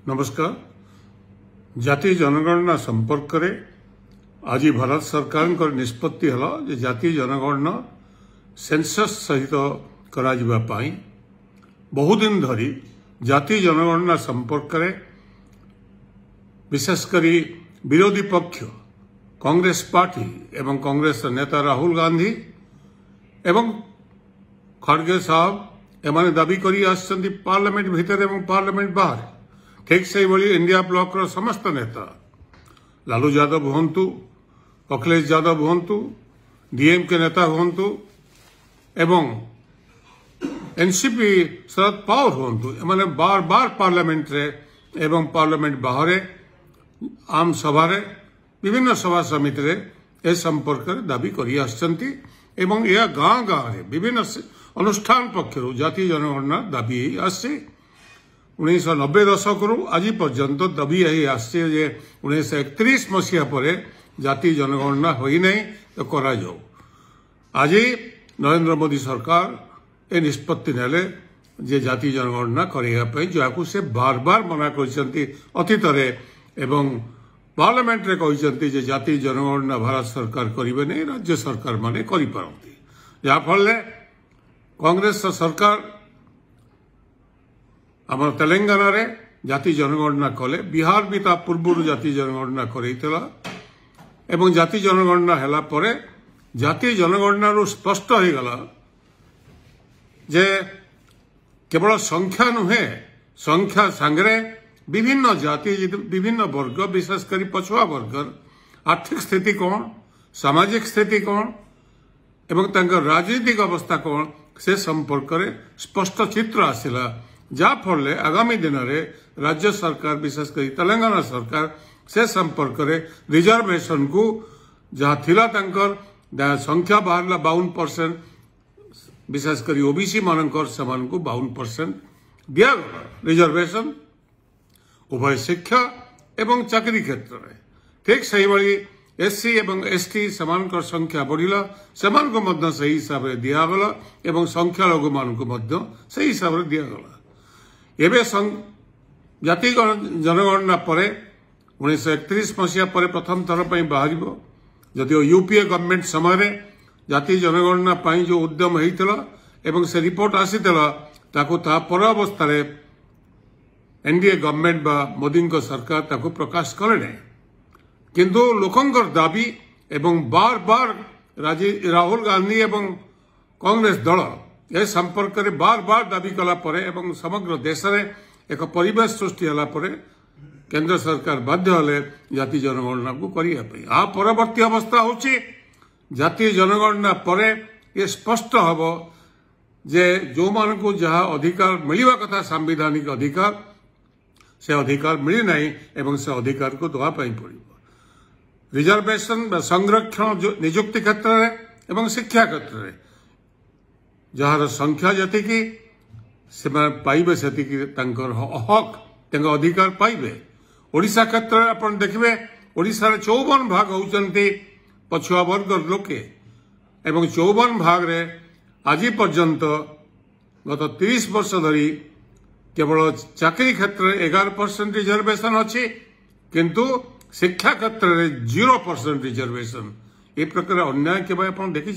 नमस्कार। जातीय जनगणना संपर्क रे आज भारत सरकार निष्पत्ति हला जे जातीय जनगणना सेंसस सहित करा जिबा पाई बहुत दिन धरी जातीय जनगणना संपर्क रे विशेषकर विरोधी पक्ष कांग्रेस पार्टी एवं कांग्रेस नेता राहुल गांधी एवं खड़गे साहब एमाने दाबी करी आछंती पार्लियामेंट भीतर एवं पार्लियामेंट बाहर। ठीक से भाई इंडिया ब्लॉक रो समस्त नेता लालू यादव हूँ, अखिलेश यादव हूँ, डीएमके नेता हूँ एवं एनसीपी शरद पवार हूँ, एमाने बार बार पार्लियामेंट रे एवं पार्लियामेंट बाहर आम सभा विभिन्न सभा समिति रे ए संपर्क दाबी करी आछंती एवं यह गाँ गाँव रे विभिन्न अनुष्ठान पक्षर जातीय जनगणना दाबी आसी 1990 दशक आज पर्यंत दाबी यही आसे 1931 मसीहा पर जातीय जनगणना होई नहीं तो करा जाओ। आज नरेंद्र मोदी सरकार ए निष्पत्ति नेले जे जातीय जनगणना करने जहाँ से बार बार मना कर अतीत एवं पार्लियामेंट रे कहते जे जातीय जनगणना भारत सरकार करेंगे नहीं, राज्य सरकार माने करि पारंती, जहाँ फल कांग्रेस सरकार आम तेलंगाना रे जातीय जनगणना कले, बिहार भी ता पूर्व जातीय जनगणना करैतला एवं जातीय जनगणना हैला परे जातीय जनगणना रो स्पष्ट हो गला जे केवल संख्या नुहे, संख्या सांगरे विभिन्न जाति विभिन्न वर्ग विशेषकर पछुआ वर्ग आर्थिक स्थिति कौन, सामाजिक स्थिति कौन एवं तांकर राजनीतिक अवस्था कौन से संपर्क रे स्पष्ट चित्र आसिला, जहाँ फल आगामी दिन में राज्य सरकार विशेषकर तेलंगाना सरकार से संपर्क रे रिजर्वेशन को जहाँ थिला तांकर संख्या बाहर 52%, विशेषकर ओबीसी मानकर समान को 52% दिया रिजर्वेशन उभय शिक्षा एवं चाकरी क्षेत्र में। ठीक सही भाई एससी एवं एसटी समान संख्या बढ़िला, समान को मध्य सही हिसाब से दिगला एवं संख्या लघु मान को मध्य सही हिसाब से दिगला। एबे जातीय जनगणना पर 1931 मसीहा पर प्रथम थर पर बाहर जदिव यूपीए गवर्नमेंट समय जातीय जनगणना जो उद्यम होता एवं से रिपोर्ट आसीला ताकू ता पर अवस्था एनडीए गवर्नमेंट बा मोदी सरकार ताकू प्रकाश करे नहीं, किंतु लोकंकर दाबी एवं बार बार राहुल गांधी एवं कांग्रेस दल ए संपर्क में बार बार दाबी कला परे एवं समग्र देश में एक परिवेश सृष्टि होला परे केंद्र सरकार बाध्य हले जातीय जनगणना को करने। आ परवर्ती अवस्था होची जातीय जनगणना परे ये स्पष्ट हम जे जो मान को जहाँ अधिकार मिलवा कथा सांविधानिक अधिकार से अधिकार मिली नहीं एवं से अधिकार को दवा पड़ो। रिजर्वेशन संरक्षण नियुक्ति क्षेत्र में एवं शिक्षा क्षेत्र में जार संख्या जी से पाइबे से हक अधिकार पाइबे। ओडिशा क्षेत्र में आप देखिए ओडिशा 54 भाग होती पछुआ वर्ग लोके एवं 54 भाग रे आज पर्यंत गत 30 वर्ष धरी केवल चाकरी क्षेत्र में 11% रिजर्वेशन अच्छी, किंतु शिक्षा क्षेत्र में 0% रिजर्वेशन। ये प्रकार अन्याय के आप देखी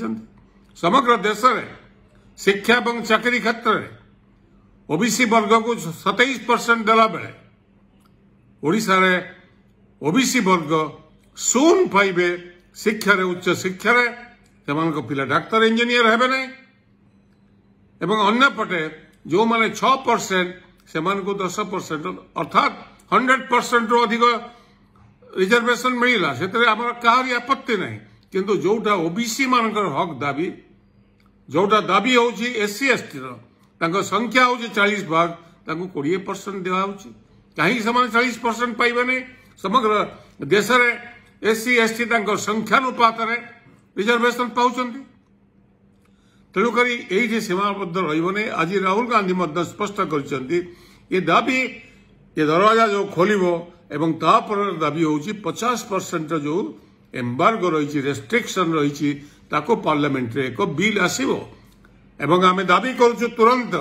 समग्र देश में शिक्षा और चाकरी क्षेत्र में ओबीसी वर्ग को 27% देला बेले ओडिशा रे ओबीसी वर्ग शून्य पाइबे शिक्षा रे, उच्च शिक्षा रे से पिला डाक्तर इंजीनियर हेबे नहीं एवं अन्य पटे जो माने 6% से मान को 10% अर्थात 100% रो अधिक रिजर्वेशन मिला से कहार आपत्ति नहीं, किंतु जोटा ओबीसी मानकर हक दाबी जोटा दाबी होची एससी एसटी संख्या होची 40 भाग 20% दिया होची, कहीं से 40% पाइबे नहीं। समग्र देश में एससी एसटी संख्यानुपात रिजर्वेशन पाउछंती, तेणुक ये सीमाबद्ध रही। आज राहुल गांधी स्पष्ट कर ये दाबी ये दरवाजा जो खोलिबो एवं तापर दाबी होची 50% जो एम्बार्गो रही रेस्ट्रिक्शन रही ताको पार्लियामेंट रे एक बिल आसीबो एवं आमे दाबी करूछु तुरंत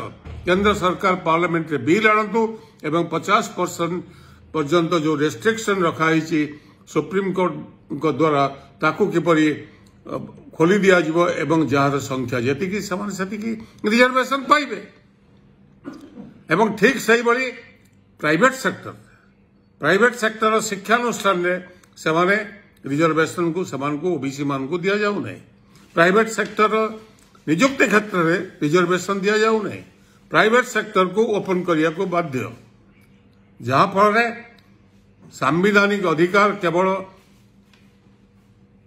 केंद्र सरकार पार्लियामेंट रे बिल आणंतु एवं 50% पर्यंत जो रेस्ट्रिक्शन रखाई सुप्रीम कोर्ट द्वारा ताकू किपरि खोली दिया जिवो एवं जार संख्या जेतिकी समान सेतिकी रिजर्वेशन पाइबे एवं ठीक सही बड़ी प्राइवेट सेक्टर शिक्षानुष्ठान रे सेमाने रिजर्वेशन को समान को ओबीसी मान को दिया जाऊ नहीं। प्राइवेट सेक्टर नियुक्ति क्षेत्र में रिजर्वेशन दिया जाऊ नहीं। प्राइवेट सेक्टर को ओपन करिया को बाध्य जहां फल सांविधानिक अधिकार केवल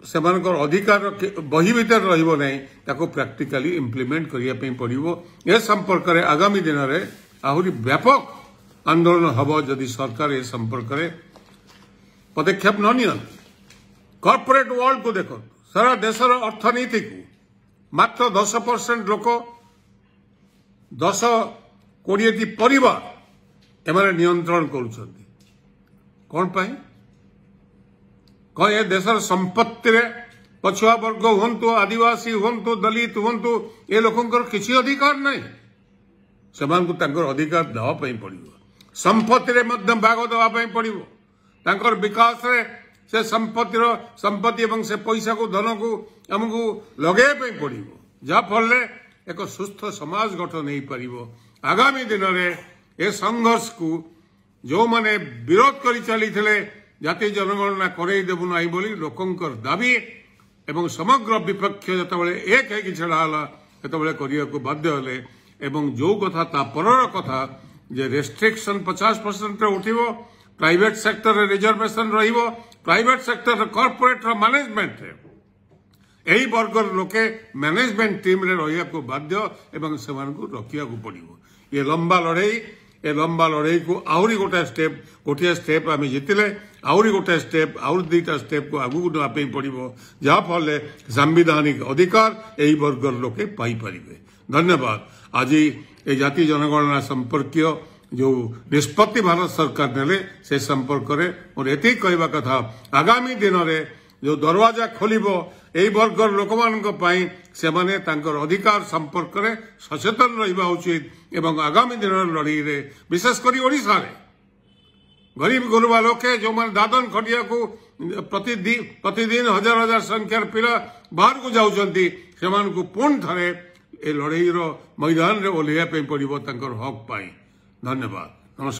सेमानकर अधिकार बही भीतर रहिबो नहीं ताको प्रैक्टिकली इंप्लीमेंट करिया पे पड़िबो। ए संपर्क रे आगामी दिन रे आहुरी व्यापक आंदोलन हबो जदि सरकार ए संपर्क रे पदक्षेप न नियंती। कॉर्पोरेट वर्ल्ड को देखो सारा देशर अर्थनीति को मात्र 10% लोक 10-20 परिवार एमाने नियंत्रण करुछंती। कौन पाई कहे देशर संपत्ति रे पछुआ वर्ग हुंतु आदिवासी हुंतु दलित हुंतु ए लोकंकर किसी अधिकार नहीं। सेमान को तांकर अधिकार देवा पई पड़िबो। संपत्ति रे मध्य भाग देवा पई पड़िबो। तांकर विकास रे से संपत्ति एवं से पैसा को धन को हमको लगे पे पड़िबो जा फल एक सुस्थ समाज गठन नहीं पारिबो। आगामी दिन रे ए संघर्ष को जो माने विरोध करी चली थिले जाति जनगणना करई देबु नाही बोली लोकंकर दाबी एवं समग्र विपक्ष जतबेले एक है कि छड़ा हला ततबेले करिया को बाध्य हले एवं जो कथा ता परर कथा जे रेस्ट्रिक्शन 50% रे उठिबो। प्राइवेट सेक्टर रे रिजर्वेशन रहिबो। प्राइवेट सेक्टर रे कॉर्पोरेट रो मैनेजमेंट रे एही वर्गर लोके मैनेजमेंट टीम रे रहिया को बाध्य एवं सेमान को रखिया को पड़िबो। ये लंबा लड़ाई को आउरी गोटे स्टेप आम जितिले आउरी गोटे स्टेप आउरी दुईटा स्टेप को आगू नापे पड़ो जहाँ फल सांविधानिक अधिकार यही वर्गर लोके पाई परिबे। धन्यवाद। आज ये जाति जनगणना संपर्कीय जो निष्पत्ति भारत सरकार नेले से संपर्क में मोर एति कहवा कथा आगामी दिन में जो दरवाजा खोलिबो एही वर्गर लोक से माने तांकर अधिकार संपर्क में सचेतन रहिबा उचित एवं आगामी दिन लड़ाई रे विशेषकर ओडिशा रे गरीब गुरुबा लोके जो माने दादन खटिया को प्रतिदिन हजार संख्यार पिला बाहर को जाउछंती सेमान को पुण थरे ए लड़ाई रो मैदान रे ओल्हेया पे पड़िबो तांकर हक पाई। धन्यवाद।